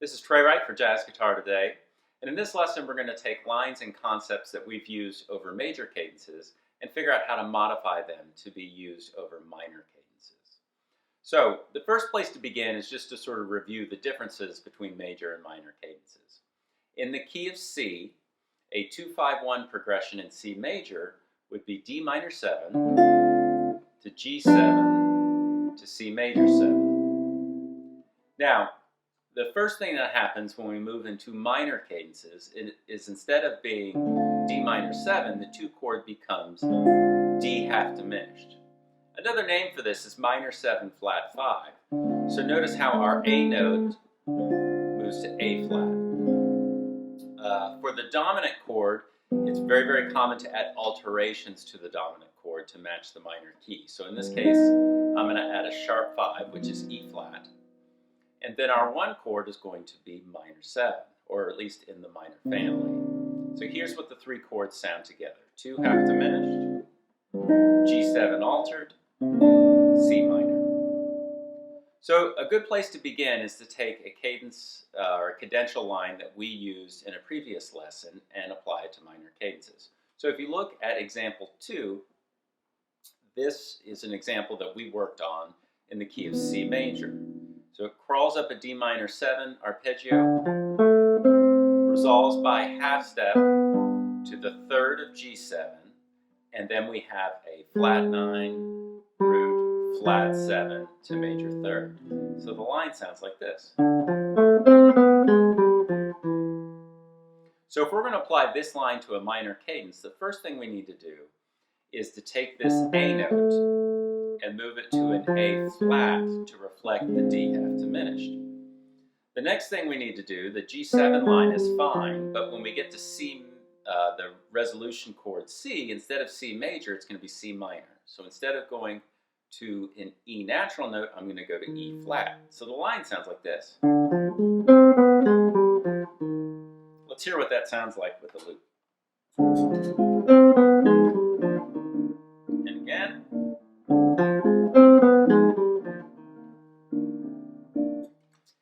This is Trey Wright for Jazz Guitar Today, and in this lesson we're going to take lines and concepts that we've used over major cadences and figure out how to modify them to be used over minor cadences. So the first place to begin is just to sort of review the differences between major and minor cadences. In the key of C, a 2-5-1 progression in C major would be D minor 7 to G7 to C major 7. Now, the first thing that happens when we move into minor cadences is instead of being D minor 7, the 2 chord becomes D half diminished. Another name for this is minor 7 flat 5. So notice how our A note moves to A flat. For the dominant chord, it's very, very common to add alterations to the dominant chord to match the minor key. So in this case, I'm going to add a sharp 5, which is E flat. And then our 1 chord is going to be minor 7, or at least in the minor family. So here's what the 3 chords sound together. 2 half diminished, G7 altered, C minor. So a good place to begin is to take a cadence or a cadential line that we used in a previous lesson and apply it to minor cadences. So if you look at example 2, this is an example that we worked on in the key of C major. So it crawls up a D minor 7 arpeggio, resolves by half step to the 3rd of G7, and then we have a flat 9, root, flat 7 to major 3rd. So the line sounds like this. So if we're going to apply this line to a minor cadence, the first thing we need to do is to take this A note and move it to an A flat to reflect the D half diminished. The next thing we need to do, the G7 line is fine, but when we get to C, the resolution chord C, instead of C major, it's going to be C minor. So instead of going to an E natural note, I'm going to go to E flat. So the line sounds like this. Let's hear what that sounds like with the loop. And again.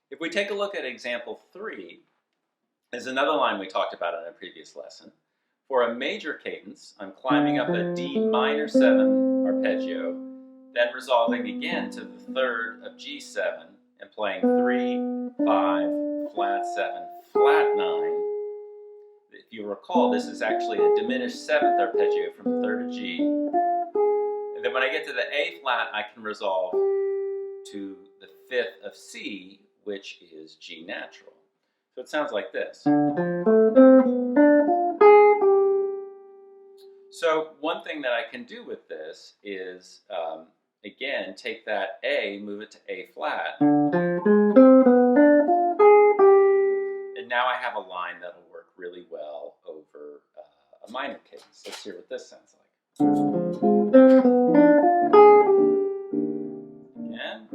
If we take a look at example 3, there's another line we talked about in a previous lesson. For a major cadence, I'm climbing up a D minor 7 arpeggio, then resolving again to the 3rd of G7 and playing 3, 5, flat 7, flat 9. If you recall, this is actually a diminished 7th arpeggio from the 3rd of G. And then when I get to the A flat, I can resolve to the 5th of C, which is G natural. So it sounds like this. So one thing that I can do with this is, again, take that A, move it to A flat, and now I have a line that'll work really well over a minor cadence. Let's hear what this sounds like. Again.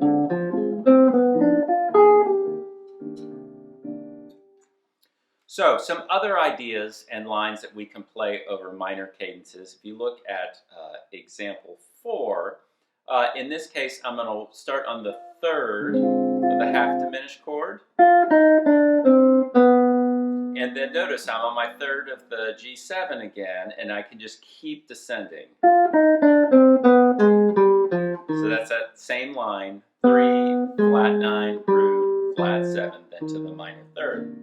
So some other ideas and lines that we can play over minor cadences. If you look at example 4, in this case I'm going to start on the 3rd of the half diminished chord. And then notice I'm on my 3rd of the G7 again, and I can just keep descending. So that's that same line, 3, flat 9, root, flat 7, then to the minor 3rd.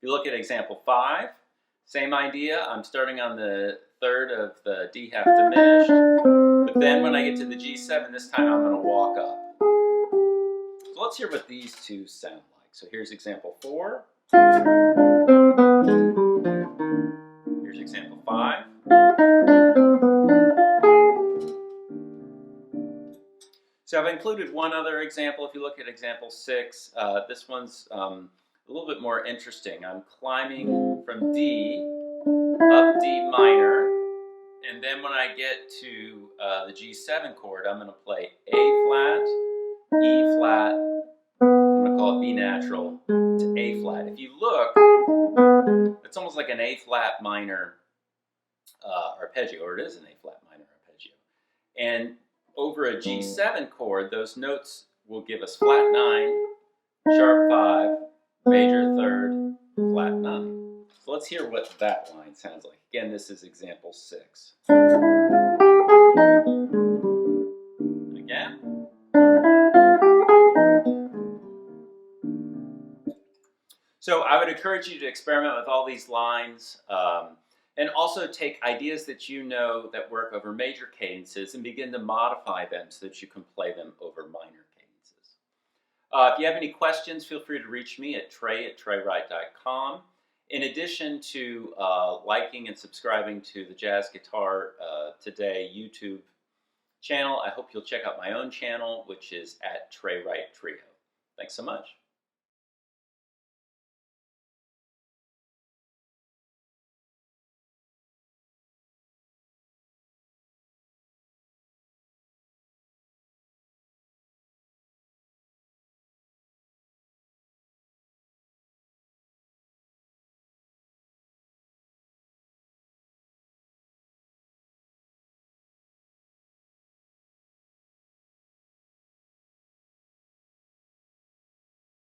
If you look at example 5, same idea. I'm starting on the 3rd of the D half diminished, but then when I get to the G7, this time I'm going to walk up. So let's hear what these two sound like. So here's example 4. Here's example 5. So I've included one other example. If you look at example 6, this one's a little bit more interesting. I'm climbing from D up D minor, and then when I get to the G7 chord, I'm going to play A flat, E flat, I'm going to call it B natural, to A flat. If you look, it's almost like an A flat minor arpeggio, or it is an A flat minor arpeggio. And over a G7 chord, those notes will give us flat 9, sharp 5, major third, flat 9. So let's hear what that line sounds like. Again, this is example 6. Again. So I would encourage you to experiment with all these lines and also take ideas that you know that work over major cadences and begin to modify them so that you can play them over minor cadences. If you have any questions, feel free to reach me at trey@treywright.com. In addition to liking and subscribing to the Jazz Guitar Today YouTube channel, I hope you'll check out my own channel, which is at Trey Wright Trio. Thanks so much.